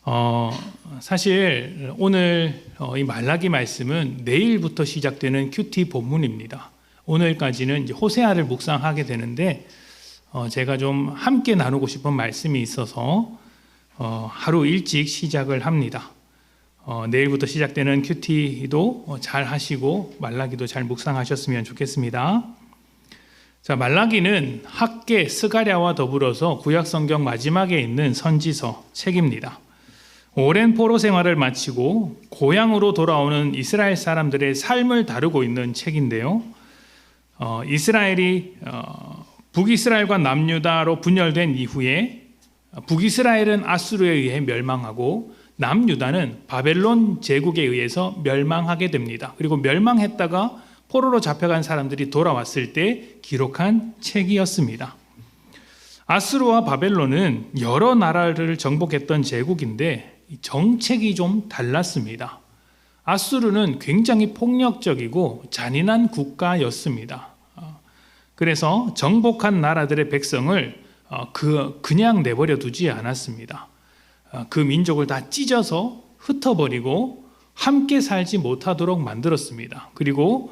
어, 사실 오늘 이 말라기 말씀은 내일부터 시작되는 큐티 본문입니다. 오늘까지는 이제 호세아를 묵상하게 되는데 제가 좀 함께 나누고 싶은 말씀이 있어서 하루 일찍 시작을 합니다. 내일부터 시작되는 큐티도 잘 하시고 말라기도 잘 묵상하셨으면 좋겠습니다. 자, 말라기는 학개, 스가랴와 더불어서 구약성경 마지막에 있는 선지서 책입니다. 오랜 포로 생활을 마치고 고향으로 돌아오는 이스라엘 사람들의 삶을 다루고 있는 책인데요. 이스라엘이 북이스라엘과 남유다로 분열된 이후에 북이스라엘은 아수르에 의해 멸망하고 남유다는 바벨론 제국에 의해서 멸망하게 됩니다. 그리고 멸망했다가 포로로 잡혀간 사람들이 돌아왔을 때 기록한 책이었습니다. 아수르와 바벨론은 여러 나라를 정복했던 제국인데 정책이 좀 달랐습니다. 아수르는 굉장히 폭력적이고 잔인한 국가였습니다. 그래서 정복한 나라들의 백성을 그냥 내버려 두지 않았습니다. 그 민족을 다 찢어서 흩어버리고 함께 살지 못하도록 만들었습니다. 그리고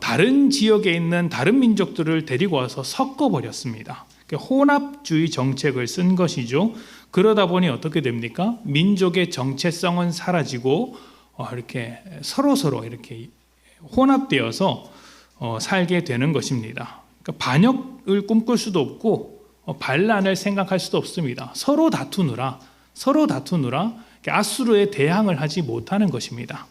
다른 지역에 있는 다른 민족들을 데리고 와서 섞어버렸습니다. 혼합주의 정책을 쓴 것이죠. 그러다 보니 어떻게 됩니까? 민족의 정체성은 사라지고 이렇게 서로 이렇게 혼합되어서 살게 되는 것입니다. 그러니까 반역을 꿈꿀 수도 없고 반란을 생각할 수도 없습니다. 서로 다투느라 아수르에 대항을 하지 못하는 것입니다.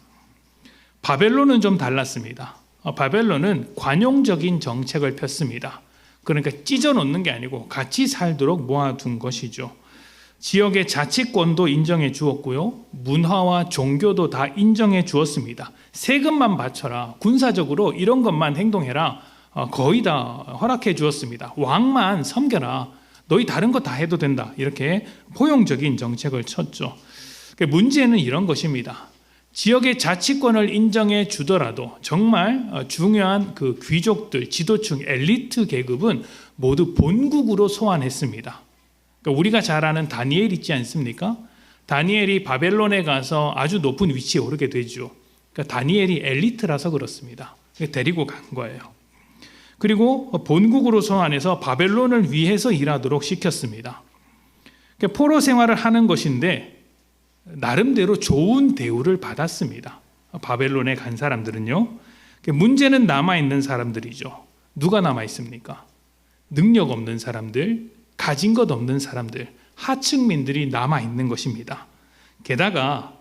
바벨론은 좀 달랐습니다. 바벨론은 관용적인 정책을 폈습니다. 그러니까 찢어놓는 게 아니고 같이 살도록 모아둔 것이죠. 지역의 자치권도 인정해 주었고요. 문화와 종교도 다 인정해 주었습니다. 세금만 바쳐라. 군사적으로 이런 것만 행동해라. 거의 다 허락해 주었습니다. 왕만 섬겨라. 너희 다른 거 다 해도 된다. 이렇게 포용적인 정책을 쳤죠. 문제는 이런 것입니다. 지역의 자치권을 인정해 주더라도 정말 중요한 그 귀족들, 지도층, 엘리트 계급은 모두 본국으로 소환했습니다. 그러니까 우리가 잘 아는 다니엘 있지 않습니까? 다니엘이 바벨론에 가서 아주 높은 위치에 오르게 되죠. 그러니까 다니엘이 엘리트라서 그렇습니다. 데리고 간 거예요. 그리고 본국으로 소환해서 바벨론을 위해서 일하도록 시켰습니다. 그러니까 포로 생활을 하는 것인데 나름대로 좋은 대우를 받았습니다. 바벨론에 간 사람들은요. 문제는 남아있는 사람들이죠. 누가 남아있습니까? 능력 없는 사람들, 가진 것 없는 사람들, 하층민들이 남아있는 것입니다. 게다가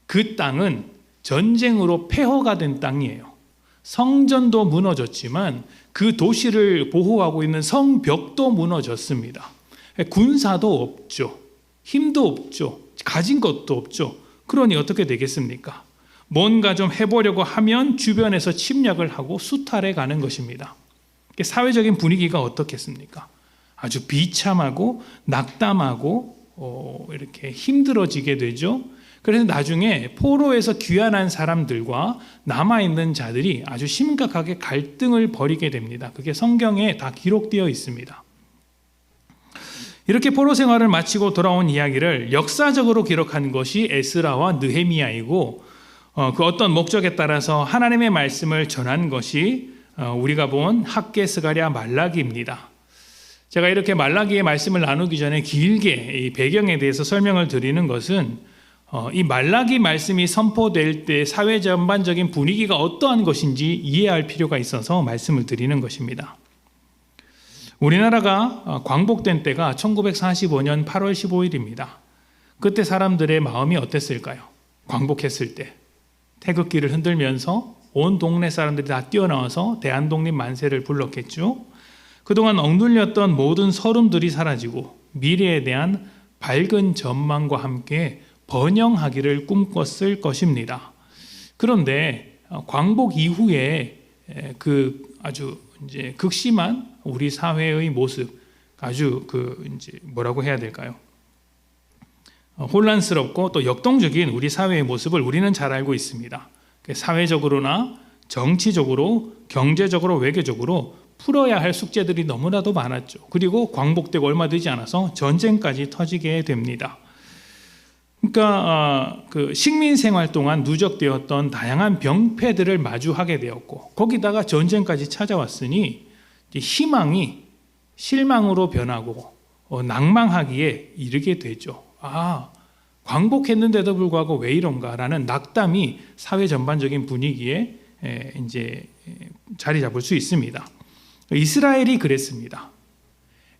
그 땅은 전쟁으로 폐허가 된 땅이에요. 성전도 무너졌지만 그 도시를 보호하고 있는 성벽도 무너졌습니다. 군사도 없죠. 힘도 없죠. 가진 것도 없죠. 그러니 어떻게 되겠습니까? 뭔가 좀 해보려고 하면 주변에서 침략을 하고 수탈해 가는 것입니다. 사회적인 분위기가 어떻겠습니까? 아주 비참하고 낙담하고 이렇게 힘들어지게 되죠. 그래서 나중에 포로에서 귀환한 사람들과 남아있는 자들이 아주 심각하게 갈등을 벌이게 됩니다. 그게 성경에 다 기록되어 있습니다. 이렇게 포로 생활을 마치고 돌아온 이야기를 역사적으로 기록한 것이 에스라와 느헤미야이고 그 어떤 목적에 따라서 하나님의 말씀을 전한 것이 우리가 본 학개, 스가랴, 말라기입니다. 제가 이렇게 말라기의 말씀을 나누기 전에 길게 이 배경에 대해서 설명을 드리는 것은 이 말라기 말씀이 선포될 때 사회 전반적인 분위기가 어떠한 것인지 이해할 필요가 있어서 말씀을 드리는 것입니다. 우리나라가 광복된 때가 1945년 8월 15일입니다. 그때 사람들의 마음이 어땠을까요? 광복했을 때 태극기를 흔들면서 온 동네 사람들이 다 뛰어나와서 대한독립 만세를 불렀겠죠. 그동안 억눌렸던 모든 서름들이 사라지고 미래에 대한 밝은 전망과 함께 번영하기를 꿈꿨을 것입니다. 그런데 광복 이후에 그 아주 이제 극심한 우리 사회의 모습, 아주 이제 뭐라고 해야 될까요? 혼란스럽고 또 역동적인 우리 사회의 모습을 우리는 잘 알고 있습니다. 사회적으로나 정치적으로, 경제적으로, 외교적으로 풀어야 할 숙제들이 너무나도 많았죠. 그리고 광복되고 얼마 되지 않아서 전쟁까지 터지게 됩니다. 그러니까 그 식민 생활 동안 누적되었던 다양한 병폐들을 마주하게 되었고 거기다가 전쟁까지 찾아왔으니 희망이 실망으로 변하고 낭망하기에 이르게 되죠. 광복했는데도 불구하고 왜 이런가라는 낙담이 사회 전반적인 분위기에 이제 자리 잡을 수 있습니다. 이스라엘이 그랬습니다.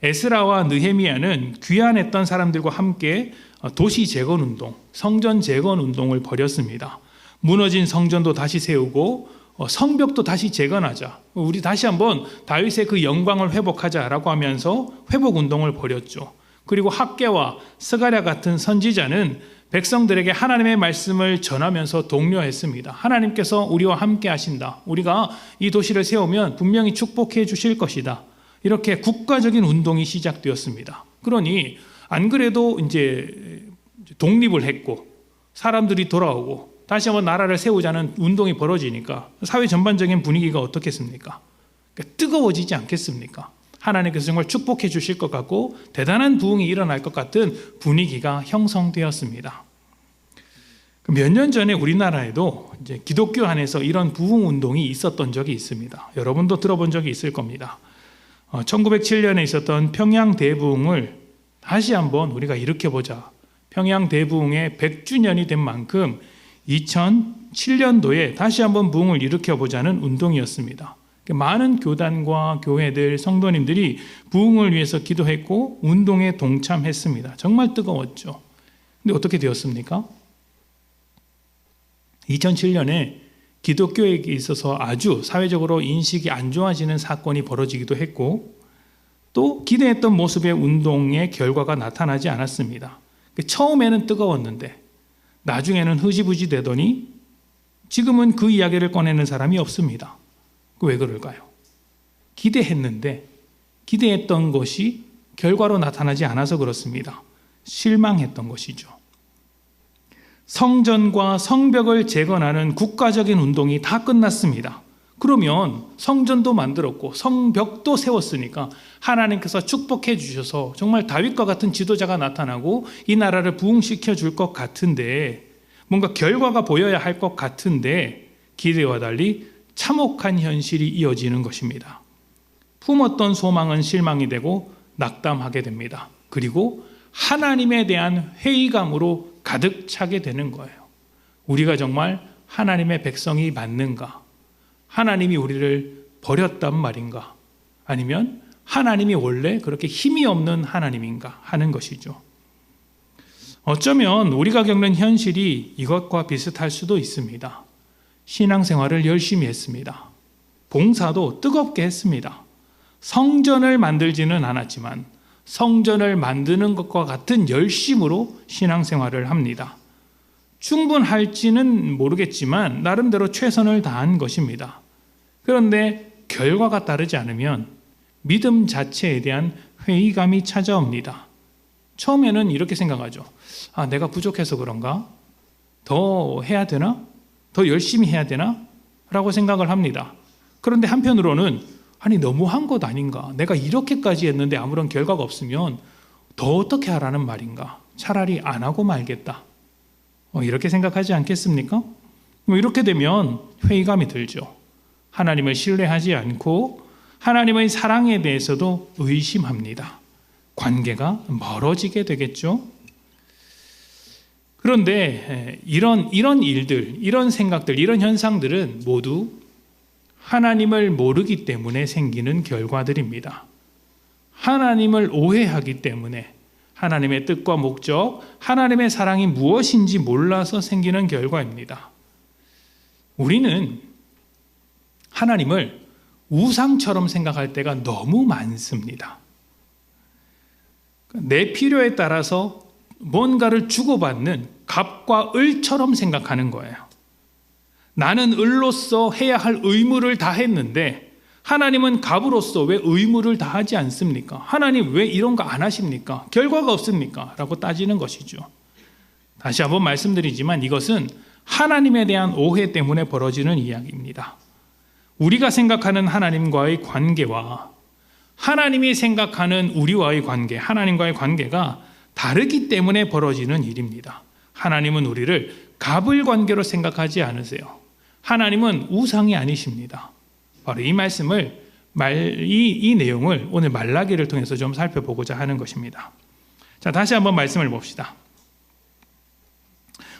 에스라와 느헤미야는 귀환했던 사람들과 함께 도시 재건 운동, 성전 재건 운동을 벌였습니다. 무너진 성전도 다시 세우고 성벽도 다시 재건하자. 우리 다시 한번 다윗의 그 영광을 회복하자라고 하면서 회복 운동을 벌였죠. 그리고 학개와 스가랴 같은 선지자는 백성들에게 하나님의 말씀을 전하면서 독려했습니다. 하나님께서 우리와 함께 하신다. 우리가 이 도시를 세우면 분명히 축복해 주실 것이다. 이렇게 국가적인 운동이 시작되었습니다. 그러니 안 그래도 이제 독립을 했고 사람들이 돌아오고 다시 한번 나라를 세우자는 운동이 벌어지니까 사회 전반적인 분위기가 어떻겠습니까? 그러니까 뜨거워지지 않겠습니까? 하나님께서 정말 축복해 주실 것 같고 대단한 부흥이 일어날 것 같은 분위기가 형성되었습니다. 몇 년 전에 우리나라에도 이제 기독교 안에서 이런 부흥 운동이 있었던 적이 있습니다. 여러분도 들어본 적이 있을 겁니다. 1907년에 있었던 평양 대부흥을 다시 한번 우리가 일으켜보자. 평양 대부흥의 100주년이 된 만큼 2007년도에 다시 한번 부흥을 일으켜보자는 운동이었습니다. 많은 교단과 교회들, 성도님들이 부흥을 위해서 기도했고 운동에 동참했습니다. 정말 뜨거웠죠. 근데 어떻게 되었습니까? 2007년에 기독교에 있어서 아주 사회적으로 인식이 안 좋아지는 사건이 벌어지기도 했고 또 기대했던 모습의 운동의 결과가 나타나지 않았습니다. 처음에는 뜨거웠는데 나중에는 흐지부지 되더니 지금은 그 이야기를 꺼내는 사람이 없습니다. 왜 그럴까요? 기대했는데 기대했던 것이 결과로 나타나지 않아서 그렇습니다. 실망했던 것이죠. 성전과 성벽을 재건하는 국가적인 운동이 다 끝났습니다. 그러면 성전도 만들었고 성벽도 세웠으니까 하나님께서 축복해 주셔서 정말 다윗과 같은 지도자가 나타나고 이 나라를 부흥시켜 줄 것 같은데 뭔가 결과가 보여야 할 것 같은데 기대와 달리 참혹한 현실이 이어지는 것입니다. 품었던 소망은 실망이 되고 낙담하게 됩니다. 그리고 하나님에 대한 회의감으로 가득 차게 되는 거예요. 우리가 정말 하나님의 백성이 맞는가? 하나님이 우리를 버렸단 말인가? 아니면 하나님이 원래 그렇게 힘이 없는 하나님인가 하는 것이죠. 어쩌면 우리가 겪는 현실이 이것과 비슷할 수도 있습니다. 신앙생활을 열심히 했습니다. 봉사도 뜨겁게 했습니다. 성전을 만들지는 않았지만 성전을 만드는 것과 같은 열심으로 신앙생활을 합니다. 충분할지는 모르겠지만 나름대로 최선을 다한 것입니다. 그런데 결과가 따르지 않으면 믿음 자체에 대한 회의감이 찾아옵니다. 처음에는 이렇게 생각하죠. 내가 부족해서 그런가? 더 해야 되나? 더 열심히 해야 되나? 라고 생각을 합니다. 그런데 한편으로는 너무한 것 아닌가? 내가 이렇게까지 했는데 아무런 결과가 없으면 더 어떻게 하라는 말인가? 차라리 안 하고 말겠다. 이렇게 생각하지 않겠습니까? 이렇게 되면 회의감이 들죠. 하나님을 신뢰하지 않고 하나님의 사랑에 대해서도 의심합니다. 관계가 멀어지게 되겠죠. 그런데 이런 일들, 이런 생각들, 이런 현상들은 모두 하나님을 모르기 때문에 생기는 결과들입니다. 하나님을 오해하기 때문에 하나님의 뜻과 목적, 하나님의 사랑이 무엇인지 몰라서 생기는 결과입니다. 우리는 하나님을 우상처럼 생각할 때가 너무 많습니다. 내 필요에 따라서 뭔가를 주고받는 갑과 을처럼 생각하는 거예요. 나는 을로서 해야 할 의무를 다 했는데 하나님은 갑으로서 왜 의무를 다 하지 않습니까? 하나님 왜 이런 거 안 하십니까? 결과가 없습니까? 라고 따지는 것이죠. 다시 한번 말씀드리지만 이것은 하나님에 대한 오해 때문에 벌어지는 이야기입니다. 우리가 생각하는 하나님과의 관계와 하나님이 생각하는 우리와의 관계, 하나님과의 관계가 다르기 때문에 벌어지는 일입니다. 하나님은 우리를 갑을 관계로 생각하지 않으세요. 하나님은 우상이 아니십니다. 바로 이 말씀을 이 내용을 오늘 말라기를 통해서 좀 살펴보고자 하는 것입니다. 자, 다시 한번 말씀을 봅시다.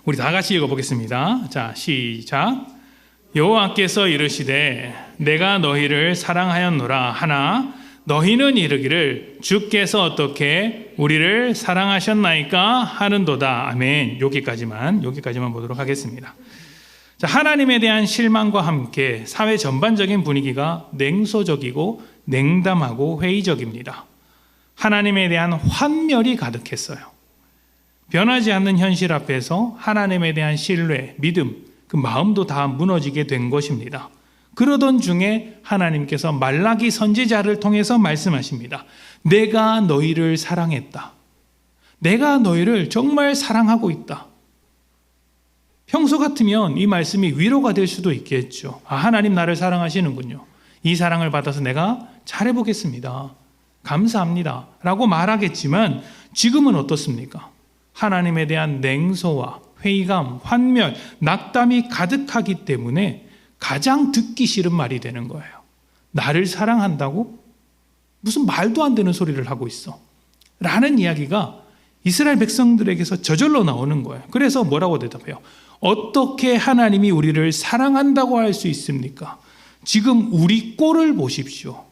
우리 다 같이 읽어보겠습니다. 자, 시작. 여호와께서 이르시되 내가 너희를 사랑하였노라 하나 너희는 이르기를 주께서 어떻게 우리를 사랑하셨나이까 하는도다. 아멘. 여기까지만 보도록 하겠습니다. 자, 하나님에 대한 실망과 함께 사회 전반적인 분위기가 냉소적이고 냉담하고 회의적입니다. 하나님에 대한 환멸이 가득했어요. 변하지 않는 현실 앞에서 하나님에 대한 신뢰, 믿음, 그 마음도 다 무너지게 된 것입니다. 그러던 중에 하나님께서 말라기 선지자를 통해서 말씀하십니다. 내가 너희를 사랑했다. 내가 너희를 정말 사랑하고 있다. 평소 같으면 이 말씀이 위로가 될 수도 있겠죠. 아, 하나님 나를 사랑하시는군요. 이 사랑을 받아서 내가 잘해보겠습니다. 감사합니다. 라고 말하겠지만 지금은 어떻습니까? 하나님에 대한 냉소와 회의감, 환멸, 낙담이 가득하기 때문에 가장 듣기 싫은 말이 되는 거예요. 나를 사랑한다고? 무슨 말도 안 되는 소리를 하고 있어. 라는 이야기가 이스라엘 백성들에게서 저절로 나오는 거예요. 그래서 뭐라고 대답해요? 어떻게 하나님이 우리를 사랑한다고 할 수 있습니까? 지금 우리 꼴을 보십시오.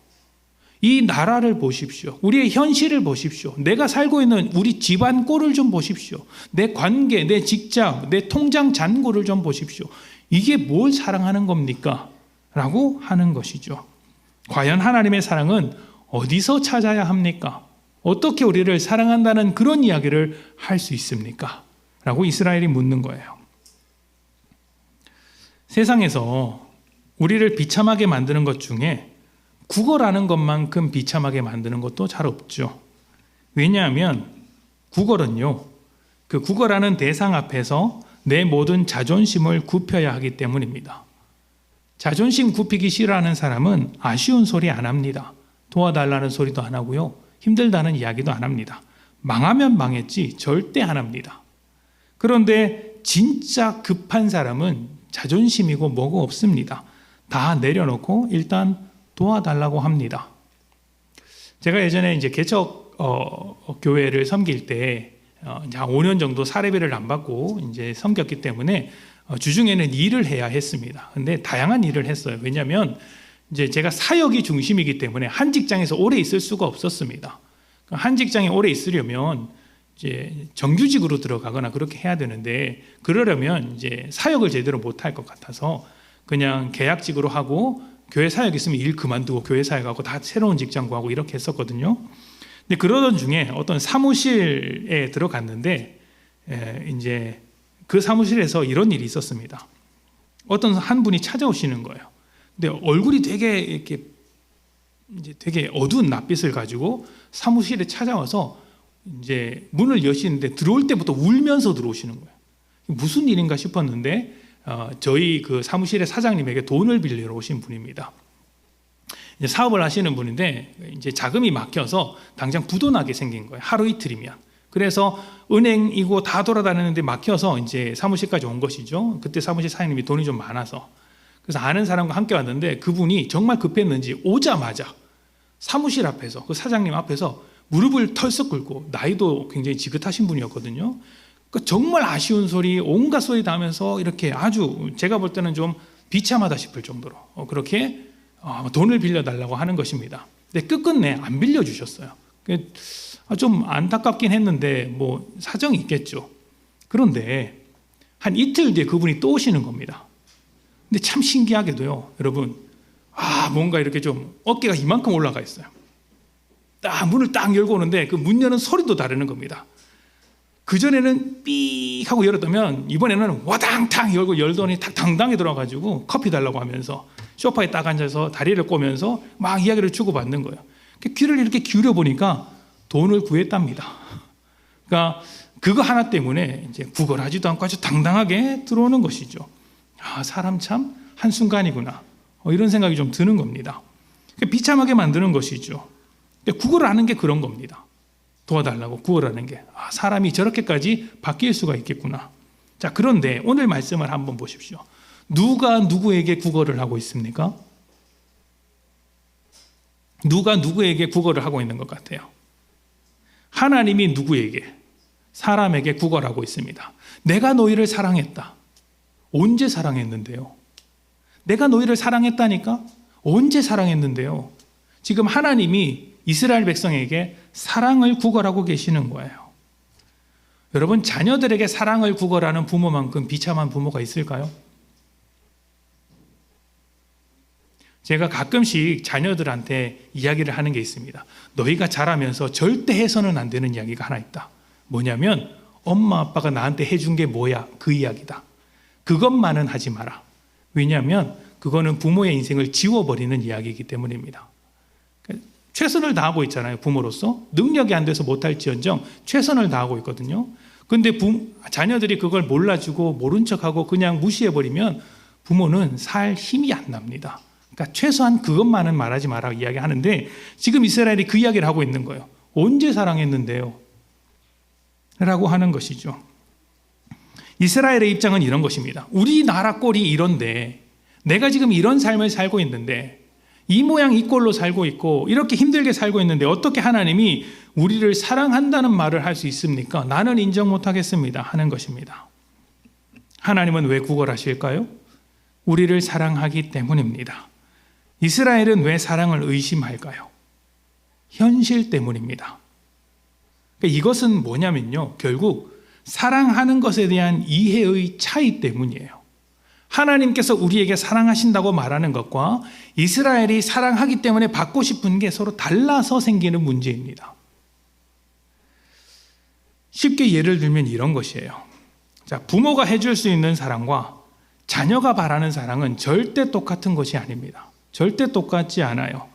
이 나라를 보십시오. 우리의 현실을 보십시오. 내가 살고 있는 우리 집안 꼴을 좀 보십시오. 내 관계, 내 직장, 내 통장 잔고를 좀 보십시오. 이게 뭘 사랑하는 겁니까? 라고 하는 것이죠. 과연 하나님의 사랑은 어디서 찾아야 합니까? 어떻게 우리를 사랑한다는 그런 이야기를 할 수 있습니까? 라고 이스라엘이 묻는 거예요. 세상에서 우리를 비참하게 만드는 것 중에 국어라는 것만큼 비참하게 만드는 것도 잘 없죠. 왜냐하면 국어는요, 그 국어라는 대상 앞에서 내 모든 자존심을 굽혀야 하기 때문입니다. 자존심 굽히기 싫어하는 사람은 아쉬운 소리 안 합니다. 도와달라는 소리도 안 하고요. 힘들다는 이야기도 안 합니다. 망하면 망했지 절대 안 합니다. 그런데 진짜 급한 사람은 자존심이고 뭐고 없습니다. 다 내려놓고 일단 도와달라고 합니다. 제가 예전에 이제 개척 교회를 섬길 때 한 5년 정도 사례비를 안 받고 이제 섬겼기 때문에 주중에는 일을 해야 했습니다. 근데 다양한 일을 했어요. 왜냐하면 이제 제가 사역이 중심이기 때문에 한 직장에서 오래 있을 수가 없었습니다. 한 직장에 오래 있으려면 이제 정규직으로 들어가거나 그렇게 해야 되는데 그러려면 이제 사역을 제대로 못할 것 같아서 그냥 계약직으로 하고 교회 사역 있으면 일 그만두고 교회 사역하고 다 새로운 직장 구하고 이렇게 했었거든요. 근데 그러던 중에 어떤 사무실에 들어갔는데 이제 그 사무실에서 이런 일이 있었습니다. 어떤 한 분이 찾아오시는 거예요. 근데 얼굴이 되게 이렇게 이제 되게 어두운 낯빛을 가지고 사무실에 찾아와서 이제 문을 여시는데 들어올 때부터 울면서 들어오시는 거예요. 무슨 일인가 싶었는데 저희 그 사무실의 사장님에게 돈을 빌리러 오신 분입니다. 이제 사업을 하시는 분인데 이제 자금이 막혀서 당장 부도나게 생긴 거예요. 하루 이틀이면. 그래서 은행이고 다 돌아다니는데 막혀서 이제 사무실까지 온 것이죠. 그때 사무실 사장님이 돈이 좀 많아서. 그래서 아는 사람과 함께 왔는데 그분이 정말 급했는지 오자마자 사무실 앞에서 그 사장님 앞에서 무릎을 털썩 꿇고 나이도 굉장히 지긋하신 분이었거든요. 정말 아쉬운 소리, 온갖 소리 다 하면서 이렇게 아주 제가 볼 때는 좀 비참하다 싶을 정도로 그렇게 돈을 빌려달라고 하는 것입니다. 근데 끝끝내 안 빌려주셨어요. 좀 안타깝긴 했는데 뭐 사정이 있겠죠. 그런데 한 이틀 뒤에 그분이 또 오시는 겁니다. 근데 참 신기하게도요, 여러분, 뭔가 이렇게 좀 어깨가 이만큼 올라가 있어요. 딱 문을 딱 열고 오는데 그 문 여는 소리도 다르는 겁니다. 그전에는 삑 하고 열었다면 이번에는 와당탕 열더니 탁 당당히 들어가지고 커피 달라고 하면서 소파에 딱 앉아서 다리를 꼬면서 막 이야기를 주고받는 거예요. 귀를 이렇게 기울여 보니까 돈을 구했답니다. 그러니까 그거 하나 때문에 이제 구걸하지도 않고 아주 당당하게 들어오는 것이죠. 사람 참 한순간이구나. 이런 생각이 좀 드는 겁니다. 비참하게 만드는 것이죠. 구걸을 하는 게 그런 겁니다. 도와달라고 구걸하는 게 사람이 저렇게까지 바뀔 수가 있겠구나. 자, 그런데 오늘 말씀을 한번 보십시오. 누가 누구에게 구걸을 하고 있습니까? 누가 누구에게 구걸을 하고 있는 것 같아요? 하나님이 누구에게? 사람에게 구걸하고 있습니다. 내가 너희를 사랑했다. 언제 사랑했는데요? 내가 너희를 사랑했다니까? 언제 사랑했는데요? 지금 하나님이 이스라엘 백성에게 사랑을 구걸하고 계시는 거예요. 여러분, 자녀들에게 사랑을 구걸하는 부모만큼 비참한 부모가 있을까요? 제가 가끔씩 자녀들한테 이야기를 하는 게 있습니다. 너희가 자라면서 절대 해서는 안 되는 이야기가 하나 있다. 뭐냐면 엄마 아빠가 나한테 해준 게 뭐야? 그 이야기다. 그것만은 하지 마라. 왜냐하면 그거는 부모의 인생을 지워버리는 이야기이기 때문입니다. 최선을 다하고 있잖아요. 부모로서 능력이 안 돼서 못할지언정 최선을 다하고 있거든요. 근데 자녀들이 그걸 몰라주고 모른 척하고 그냥 무시해버리면 부모는 살 힘이 안 납니다. 그러니까 최소한 그것만은 말하지 마라 이야기하는데 지금 이스라엘이 그 이야기를 하고 있는 거예요. 언제 사랑했는데요? 라고 하는 것이죠. 이스라엘의 입장은 이런 것입니다. 우리나라 꼴이 이런데 내가 지금 이런 삶을 살고 있는데 이 모양 이 꼴로 살고 있고 이렇게 힘들게 살고 있는데 어떻게 하나님이 우리를 사랑한다는 말을 할 수 있습니까? 나는 인정 못하겠습니다 하는 것입니다. 하나님은 왜 구걸하실까요? 우리를 사랑하기 때문입니다. 이스라엘은 왜 사랑을 의심할까요? 현실 때문입니다. 그러니까 이것은 뭐냐면요, 결국 사랑하는 것에 대한 이해의 차이 때문이에요. 하나님께서 우리에게 사랑하신다고 말하는 것과 이스라엘이 사랑하기 때문에 받고 싶은 게 서로 달라서 생기는 문제입니다. 쉽게 예를 들면 이런 것이에요. 자, 부모가 해줄 수 있는 사랑과 자녀가 바라는 사랑은 절대 똑같은 것이 아닙니다. 절대 똑같지 않아요.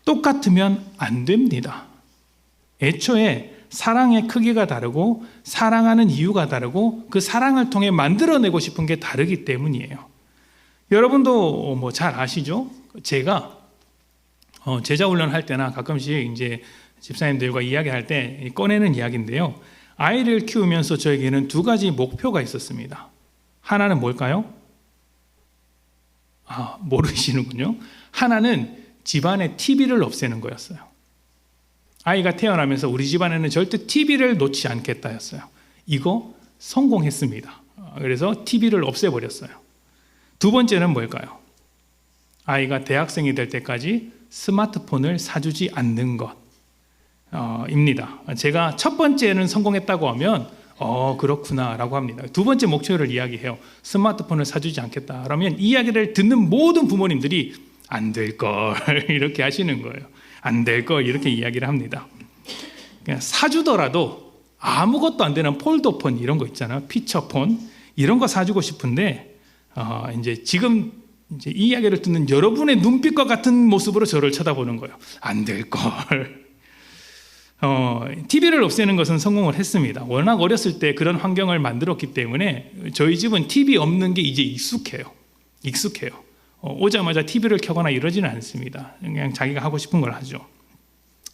똑같으면 안 됩니다. 애초에 사랑의 크기가 다르고 사랑하는 이유가 다르고 그 사랑을 통해 만들어내고 싶은 게 다르기 때문이에요. 여러분도 뭐 잘 아시죠? 제가 제자 훈련할 때나 가끔씩 이제 집사님들과 이야기할 때 꺼내는 이야기인데요. 아이를 키우면서 저에게는 두 가지 목표가 있었습니다. 하나는 뭘까요? 모르시는군요. 하나는 집안에 TV를 없애는 거였어요. 아이가 태어나면서 우리 집안에는 절대 TV를 놓지 않겠다였어요. 이거 성공했습니다. 그래서 TV를 없애버렸어요. 두 번째는 뭘까요? 아이가 대학생이 될 때까지 스마트폰을 사주지 않는 것입니다. 제가 첫 번째는 성공했다고 하면 그렇구나 라고 합니다. 두 번째 목표를 이야기해요. 스마트폰을 사주지 않겠다. 그러면 이 이야기를 듣는 모든 부모님들이 안 될 걸 이렇게 하시는 거예요. 안 될 걸 이렇게 이야기를 합니다. 그냥 사주더라도 아무것도 안 되는 폴더폰 이런 거 있잖아요. 피처폰 이런 거 사주고 싶은데 이제 지금 이제 이 이야기를 듣는 여러분의 눈빛과 같은 모습으로 저를 쳐다보는 거예요. 안 될 걸. TV를 없애는 것은 성공을 했습니다. 워낙 어렸을 때 그런 환경을 만들었기 때문에 저희 집은 TV 없는 게 이제 익숙해요. 오자마자 TV를 켜거나 이러지는 않습니다. 그냥 자기가 하고 싶은 걸 하죠.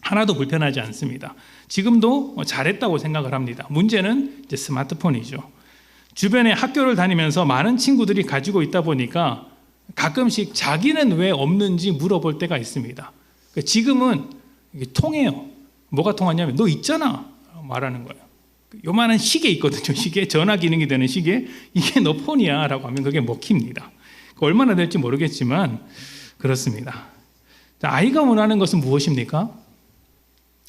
하나도 불편하지 않습니다. 지금도 잘했다고 생각을 합니다. 문제는 이제 스마트폰이죠. 주변에 학교를 다니면서 많은 친구들이 가지고 있다 보니까 가끔씩 자기는 왜 없는지 물어볼 때가 있습니다. 지금은 이게 통해요. 뭐가 통하냐면 너 있잖아 말하는 거예요. 요만한 시계 있거든요. 시계, 전화 기능이 되는 시계. 이게 너 폰이야 라고 하면 그게 먹힙니다. 얼마나 될지 모르겠지만 그렇습니다. 아이가 원하는 것은 무엇입니까?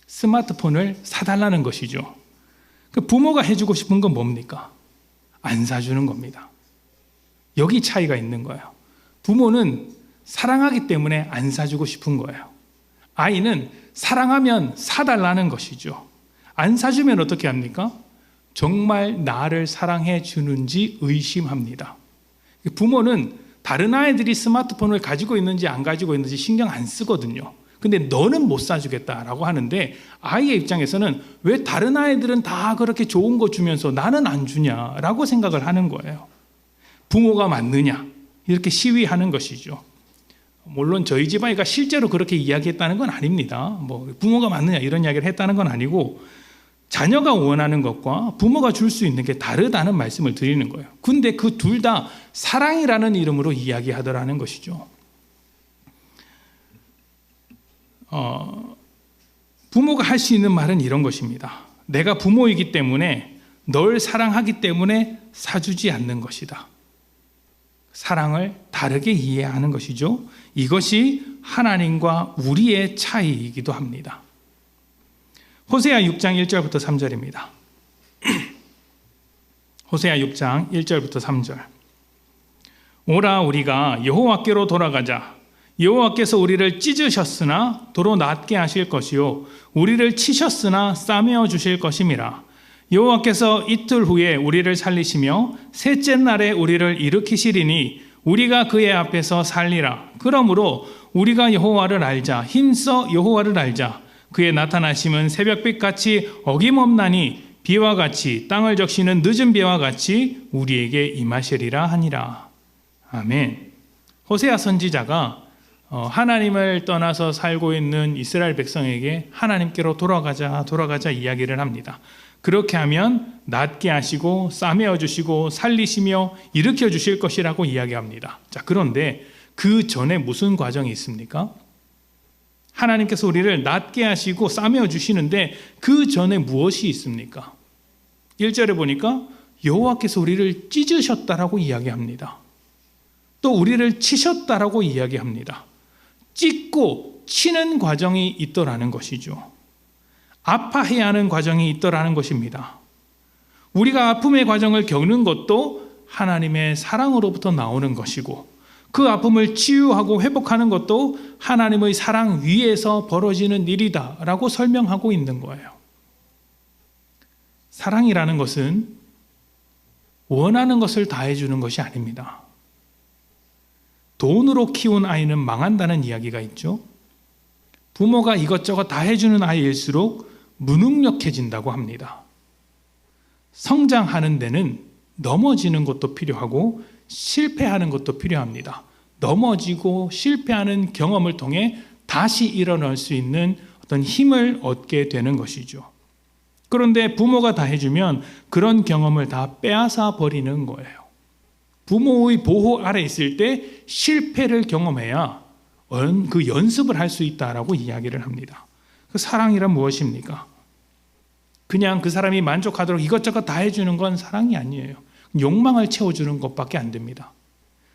스마트폰을 사달라는 것이죠. 부모가 해주고 싶은 건 뭡니까? 안 사주는 겁니다. 여기 차이가 있는 거예요. 부모는 사랑하기 때문에 안 사주고 싶은 거예요. 아이는 사랑하면 사달라는 것이죠. 안 사주면 어떻게 합니까? 정말 나를 사랑해 주는지 의심합니다. 부모는 다른 아이들이 스마트폰을 가지고 있는지 안 가지고 있는지 신경 안 쓰거든요. 근데 너는 못 사주겠다라고 하는데 아이의 입장에서는 왜 다른 아이들은 다 그렇게 좋은 거 주면서 나는 안 주냐라고 생각을 하는 거예요. 부모가 맞느냐 이렇게 시위하는 것이죠. 물론 저희 집 아이가 실제로 그렇게 이야기했다는 건 아닙니다. 뭐 부모가 맞느냐 이런 이야기를 했다는 건 아니고 자녀가 원하는 것과 부모가 줄 수 있는 게 다르다는 말씀을 드리는 거예요. 근데 그 둘 다 사랑이라는 이름으로 이야기하더라는 것이죠. 부모가 할 수 있는 말은 이런 것입니다. 내가 부모이기 때문에 널 사랑하기 때문에 사주지 않는 것이다. 사랑을 다르게 이해하는 것이죠. 이것이 하나님과 우리의 차이이기도 합니다. 호세아 6장 1절부터 3절입니다. 호세아 6장 1절부터 3절. 오라 우리가 여호와께로 돌아가자. 여호와께서 우리를 찢으셨으나 도로 낫게 하실 것이요 우리를 치셨으나 싸매어 주실 것임이라. 여호와께서 이틀 후에 우리를 살리시며 셋째 날에 우리를 일으키시리니 우리가 그의 앞에서 살리라. 그러므로 우리가 여호와를 알자. 힘써 여호와를 알자. 그의 나타나심은 새벽빛같이 어김없나니 비와 같이 땅을 적시는 늦은 비와 같이 우리에게 임하시리라 하니라. 아멘. 호세아 선지자가 하나님을 떠나서 살고 있는 이스라엘 백성에게 하나님께로 돌아가자 이야기를 합니다. 그렇게 하면 낫게 하시고 싸매어 주시고 살리시며 일으켜 주실 것이라고 이야기합니다. 자, 그런데 그 전에 무슨 과정이 있습니까? 하나님께서 우리를 낫게 하시고 싸매어 주시는데 그 전에 무엇이 있습니까? 1절에 보니까 여호와께서 우리를 찢으셨다라고 이야기합니다. 또 우리를 치셨다라고 이야기합니다. 찢고 치는 과정이 있더라는 것이죠. 아파해야 하는 과정이 있더라는 것입니다. 우리가 아픔의 과정을 겪는 것도 하나님의 사랑으로부터 나오는 것이고 그 아픔을 치유하고 회복하는 것도 하나님의 사랑 위에서 벌어지는 일이다라고 설명하고 있는 거예요. 사랑이라는 것은 원하는 것을 다 해주는 것이 아닙니다. 돈으로 키운 아이는 망한다는 이야기가 있죠. 부모가 이것저것 다 해주는 아이일수록 무능력해진다고 합니다. 성장하는 데는 넘어지는 것도 필요하고 실패하는 것도 필요합니다. 넘어지고 실패하는 경험을 통해 다시 일어날 수 있는 어떤 힘을 얻게 되는 것이죠. 그런데 부모가 다 해주면 그런 경험을 다 빼앗아 버리는 거예요. 부모의 보호 아래 있을 때 실패를 경험해야 그 연습을 할 수 있다라고 이야기를 합니다. 그 사랑이란 무엇입니까? 그냥 그 사람이 만족하도록 이것저것 다 해주는 건 사랑이 아니에요. 욕망을 채워주는 것밖에 안 됩니다.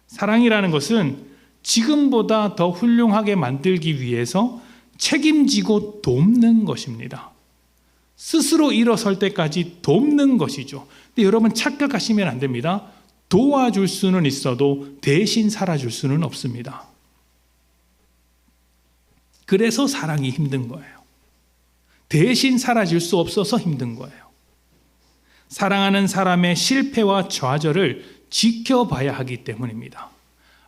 사랑이라는 것은 지금보다 더 훌륭하게 만들기 위해서 책임지고 돕는 것입니다. 스스로 일어설 때까지 돕는 것이죠. 근데 여러분 착각하시면 안 됩니다. 도와줄 수는 있어도 대신 살아줄 수는 없습니다. 그래서 사랑이 힘든 거예요. 대신 살아줄 수 없어서 힘든 거예요. 사랑하는 사람의 실패와 좌절을 지켜봐야 하기 때문입니다.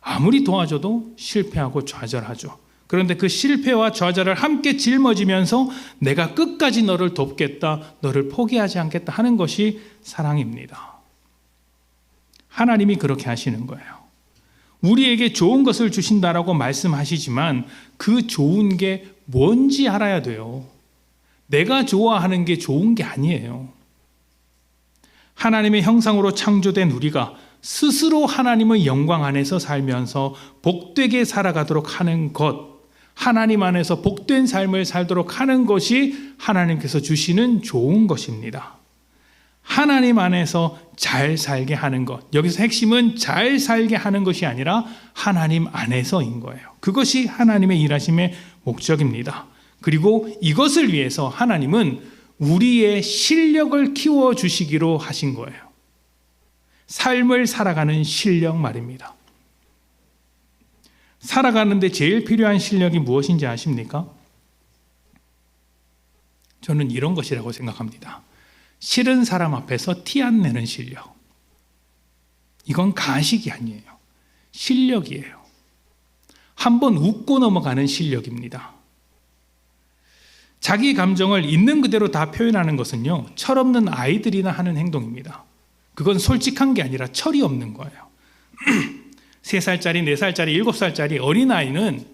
아무리 도와줘도 실패하고 좌절하죠. 그런데 그 실패와 좌절을 함께 짊어지면서 내가 끝까지 너를 돕겠다, 너를 포기하지 않겠다 하는 것이 사랑입니다. 하나님이 그렇게 하시는 거예요. 우리에게 좋은 것을 주신다라고 말씀하시지만 그 좋은 게 뭔지 알아야 돼요. 내가 좋아하는 게 좋은 게 아니에요. 하나님의 형상으로 창조된 우리가 스스로 하나님의 영광 안에서 살면서 복되게 살아가도록 하는 것, 하나님 안에서 복된 삶을 살도록 하는 것이 하나님께서 주시는 좋은 것입니다. 하나님 안에서 잘 살게 하는 것, 여기서 핵심은 잘 살게 하는 것이 아니라 하나님 안에서인 거예요. 그것이 하나님의 일하심의 목적입니다. 그리고 이것을 위해서 하나님은 우리의 실력을 키워주시기로 하신 거예요. 삶을 살아가는 실력 말입니다. 살아가는데 제일 필요한 실력이 무엇인지 아십니까? 저는 이런 것이라고 생각합니다. 싫은 사람 앞에서 티 안 내는 실력. 이건 가식이 아니에요. 실력이에요. 한번 웃고 넘어가는 실력입니다. 자기 감정을 있는 그대로 다 표현하는 것은요, 철없는 아이들이나 하는 행동입니다. 그건 솔직한 게 아니라 철이 없는 거예요. 3살짜리, 4살짜리, 7살짜리 어린아이는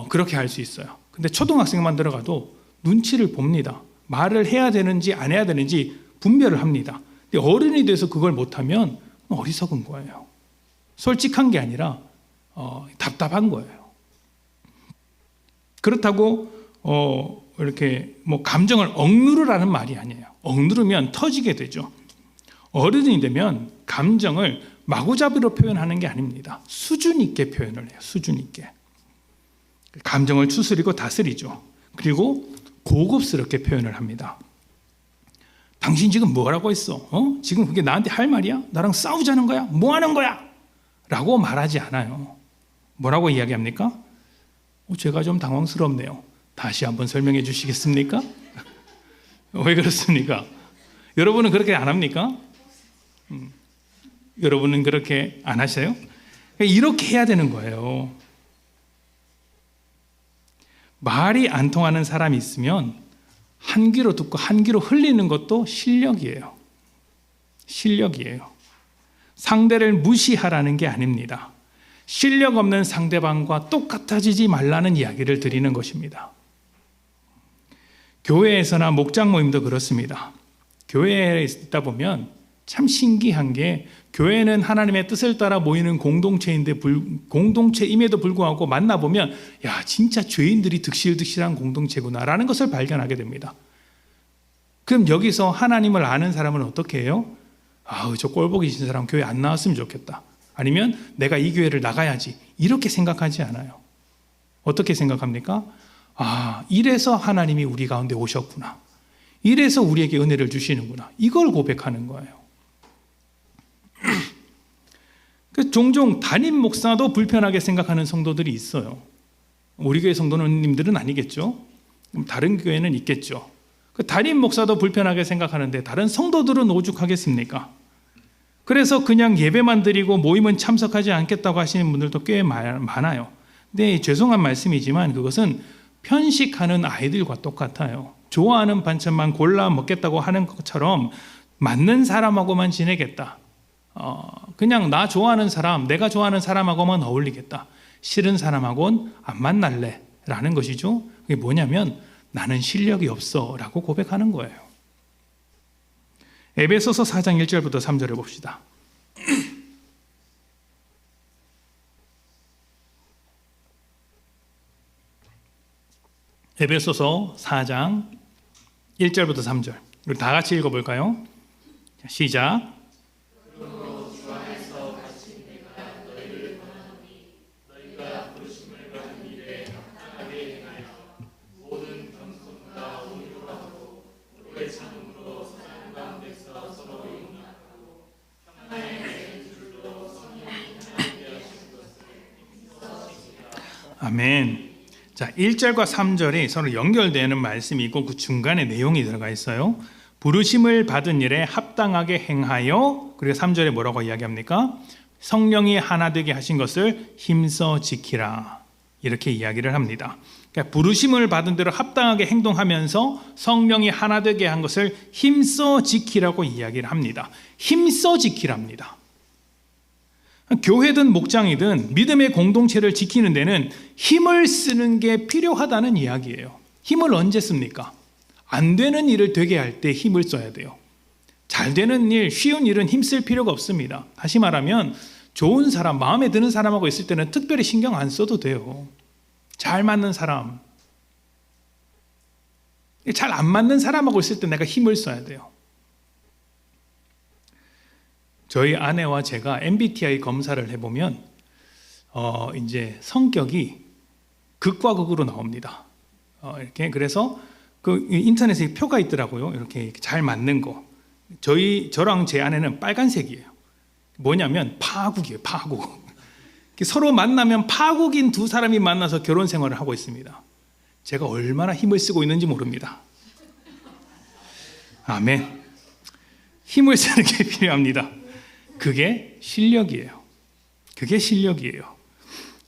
그렇게 할 수 있어요. 근데 초등학생만 들어가도 눈치를 봅니다. 말을 해야 되는지 안 해야 되는지 분별을 합니다. 근데 어른이 돼서 그걸 못하면 어리석은 거예요. 솔직한 게 아니라 답답한 거예요. 그렇다고 이렇게 뭐 감정을 억누르라는 말이 아니에요. 억누르면 터지게 되죠. 어른이 되면 감정을 마구잡이로 표현하는 게 아닙니다. 수준 있게 표현을 해요. 수준 있게. 감정을 추스리고 다스리죠. 그리고 고급스럽게 표현을 합니다. 당신 지금 뭐라고 했어? 지금 그게 나한테 할 말이야? 나랑 싸우자는 거야? 뭐 하는 거야? 라고 말하지 않아요. 뭐라고 이야기합니까? 제가 좀 당황스럽네요. 다시 한번 설명해 주시겠습니까? 왜 그렇습니까? 여러분은 그렇게 안 합니까? 여러분은 그렇게 안 하세요? 이렇게 해야 되는 거예요. 말이 안 통하는 사람이 있으면 한 귀로 듣고 한 귀로 흘리는 것도 실력이에요. 실력이에요. 상대를 무시하라는 게 아닙니다. 실력 없는 상대방과 똑같아지지 말라는 이야기를 드리는 것입니다. 교회에서나 목장 모임도 그렇습니다. 교회에 있다 보면 참 신기한 게 교회는 하나님의 뜻을 따라 모이는 공동체임에도 불구하고 만나보면 야 진짜 죄인들이 득실득실한 공동체구나라는 것을 발견하게 됩니다. 그럼 여기서 하나님을 아는 사람은 어떻게 해요? 저 꼴보기 싫은 사람 교회 안 나왔으면 좋겠다. 아니면 내가 이 교회를 나가야지. 이렇게 생각하지 않아요. 어떻게 생각합니까? 이래서 하나님이 우리 가운데 오셨구나. 이래서 우리에게 은혜를 주시는구나. 이걸 고백하는 거예요. 종종 담임 목사도 불편하게 생각하는 성도들이 있어요. 우리 교회 성도님들은 아니겠죠? 다른 교회는 있겠죠. 담임 목사도 불편하게 생각하는데 다른 성도들은 오죽하겠습니까? 그래서 그냥 예배만 드리고 모임은 참석하지 않겠다고 하시는 분들도 꽤 많아요. 근데 죄송한 말씀이지만 그것은 편식하는 아이들과 똑같아요. 좋아하는 반찬만 골라 먹겠다고 하는 것처럼 맞는 사람하고만 지내겠다. 그냥 나 좋아하는 사람, 내가 좋아하는 사람하고만 어울리겠다. 싫은 사람하고는 안 만날래 라는 것이죠. 그게 뭐냐면 나는 실력이 없어 라고 고백하는 거예요. 에베소서 4장 1절부터 3절을 봅시다. 에베소서 4장 1절부터 3절 우리 다 같이 읽어볼까요? 시작. 아멘. 자, 1절과 3절이 서로 연결되는 말씀이 있고 그 중간에 내용이 들어가 있어요. 부르심을 받은 일에 합당하게 행하여, 그리고 3절에 뭐라고 이야기합니까? 성령이 하나 되게 하신 것을 힘써 지키라. 이렇게 이야기를 합니다. 그러니까 부르심을 받은 대로 합당하게 행동하면서 성령이 하나 되게 한 것을 힘써 지키라고 이야기를 합니다. 힘써 지키랍니다. 교회든 목장이든 믿음의 공동체를 지키는 데는 힘을 쓰는 게 필요하다는 이야기예요. 힘을 언제 씁니까? 안 되는 일을 되게 할 때 힘을 써야 돼요. 잘 되는 일, 쉬운 일은 힘쓸 필요가 없습니다. 다시 말하면 좋은 사람, 마음에 드는 사람하고 있을 때는 특별히 신경 안 써도 돼요. 잘 맞는 사람, 잘 안 맞는 사람하고 있을 때 내가 힘을 써야 돼요. 저희 아내와 제가 MBTI 검사를 해보면 이제 성격이 극과 극으로 나옵니다. 이렇게 그래서 그 인터넷에 표가 있더라고요. 이렇게 잘 맞는 거. 저랑 제 아내는 빨간색이에요. 뭐냐면 파국이에요. 파국. 서로 만나면 파국인 두 사람이 만나서 결혼 생활을 하고 있습니다. 제가 얼마나 힘을 쓰고 있는지 모릅니다. 아멘. 힘을 쓰는 게 필요합니다. 그게 실력이에요. 그게 실력이에요.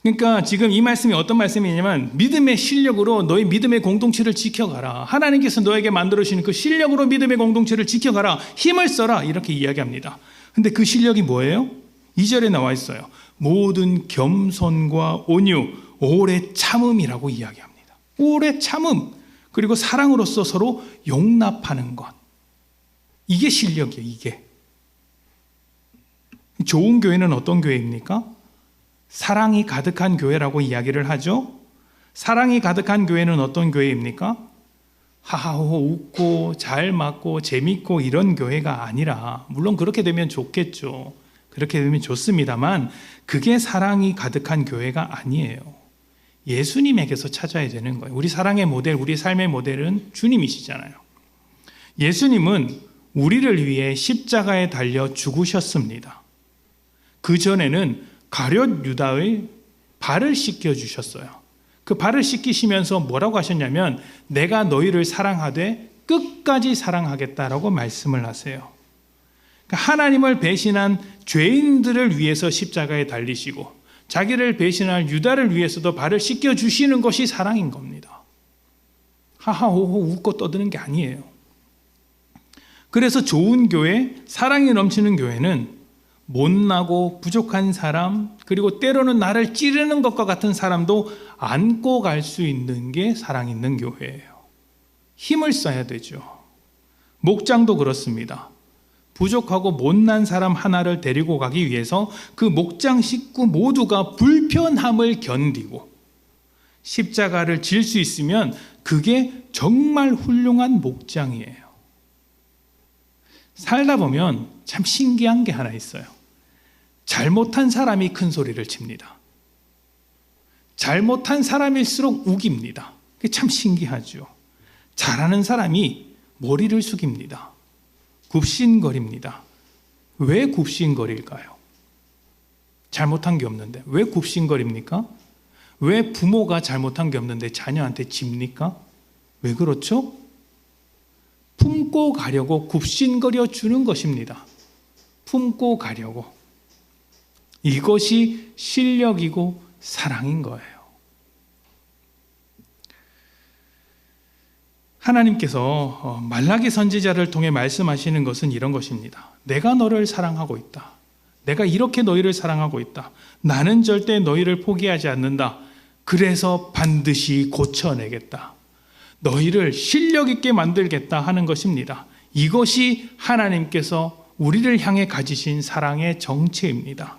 그러니까 지금 이 말씀이 어떤 말씀이냐면 믿음의 실력으로 너희 믿음의 공동체를 지켜가라. 하나님께서 너에게 만들어주시는 그 실력으로 믿음의 공동체를 지켜가라. 힘을 써라. 이렇게 이야기합니다. 근데 그 실력이 뭐예요? 2절에 나와 있어요. 모든 겸손과 온유, 오래 참음이라고 이야기합니다. 오래 참음. 그리고 사랑으로서 서로 용납하는 것. 이게 실력이에요, 이게. 좋은 교회는 어떤 교회입니까? 사랑이 가득한 교회라고 이야기를 하죠. 사랑이 가득한 교회는 어떤 교회입니까? 하하호호 웃고 잘 맞고 재밌고 이런 교회가 아니라, 물론 그렇게 되면 좋겠죠. 그렇게 되면 좋습니다만 그게 사랑이 가득한 교회가 아니에요. 예수님에게서 찾아야 되는 거예요. 우리 사랑의 모델, 우리 삶의 모델은 주님이시잖아요. 예수님은 우리를 위해 십자가에 달려 죽으셨습니다. 그 전에는 가룟 유다의 발을 씻겨 주셨어요. 그 발을 씻기시면서 뭐라고 하셨냐면 내가 너희를 사랑하되 끝까지 사랑하겠다라고 말씀을 하세요. 그러니까 하나님을 배신한 죄인들을 위해서 십자가에 달리시고 자기를 배신할 유다를 위해서도 발을 씻겨 주시는 것이 사랑인 겁니다. 하하호호 웃고 떠드는 게 아니에요. 그래서 좋은 교회, 사랑이 넘치는 교회는 못나고 부족한 사람, 그리고 때로는 나를 찌르는 것과 같은 사람도 안고 갈 수 있는 게 사랑 있는 교회예요. 힘을 써야 되죠. 목장도 그렇습니다. 부족하고 못난 사람 하나를 데리고 가기 위해서 그 목장 식구 모두가 불편함을 견디고 십자가를 질 수 있으면 그게 정말 훌륭한 목장이에요. 살다 보면 참 신기한 게 하나 있어요. 잘못한 사람이 큰 소리를 칩니다. 잘못한 사람일수록 우깁니다. 그게 참 신기하죠. 잘하는 사람이 머리를 숙입니다. 굽신거립니다. 왜 굽신거릴까요? 잘못한 게 없는데 왜 굽신거립니까? 왜 부모가 잘못한 게 없는데 자녀한테 집니까? 왜 그렇죠? 품고 가려고 굽신거려 주는 것입니다. 품고 가려고. 이것이 실력이고 사랑인 거예요. 하나님께서 말라기 선지자를 통해 말씀하시는 것은 이런 것입니다. 내가 너를 사랑하고 있다. 내가 이렇게 너희를 사랑하고 있다. 나는 절대 너희를 포기하지 않는다. 그래서 반드시 고쳐내겠다. 너희를 실력 있게 만들겠다 하는 것입니다. 이것이 하나님께서 우리를 향해 가지신 사랑의 정체입니다.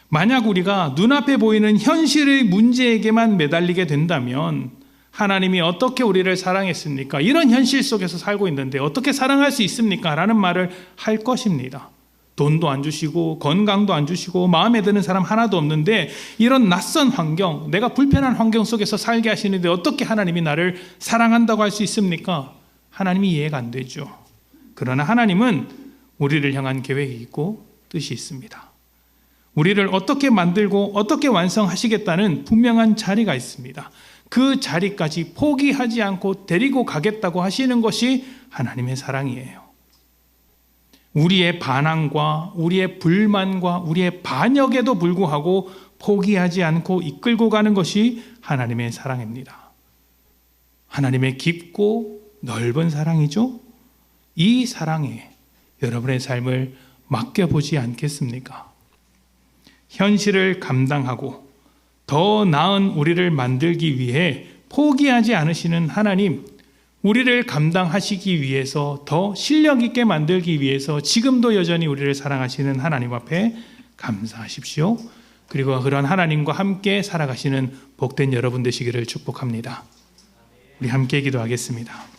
만약 우리가 눈앞에 보이는 현실의 문제에게만 매달리게 된다면 하나님이 어떻게 우리를 사랑했습니까? 이런 현실 속에서 살고 있는데 어떻게 사랑할 수 있습니까? 라는 말을 할 것입니다. 돈도 안 주시고 건강도 안 주시고 마음에 드는 사람 하나도 없는데 이런 낯선 환경, 내가 불편한 환경 속에서 살게 하시는데 어떻게 하나님이 나를 사랑한다고 할 수 있습니까? 하나님이 이해가 안 되죠. 그러나 하나님은 우리를 향한 계획이 있고 뜻이 있습니다. 우리를 어떻게 만들고 어떻게 완성하시겠다는 분명한 자리가 있습니다. 그 자리까지 포기하지 않고 데리고 가겠다고 하시는 것이 하나님의 사랑이에요. 우리의 반항과 우리의 불만과 우리의 반역에도 불구하고 포기하지 않고 이끌고 가는 것이 하나님의 사랑입니다. 하나님의 깊고 넓은 사랑이죠. 이 사랑에 여러분의 삶을 맡겨보지 않겠습니까? 현실을 감당하고 더 나은 우리를 만들기 위해 포기하지 않으시는 하나님, 우리를 감당하시기 위해서 더 실력 있게 만들기 위해서 지금도 여전히 우리를 사랑하시는 하나님 앞에 감사하십시오. 그리고 그런 하나님과 함께 살아가시는 복된 여러분 되시기를 축복합니다. 우리 함께 기도하겠습니다.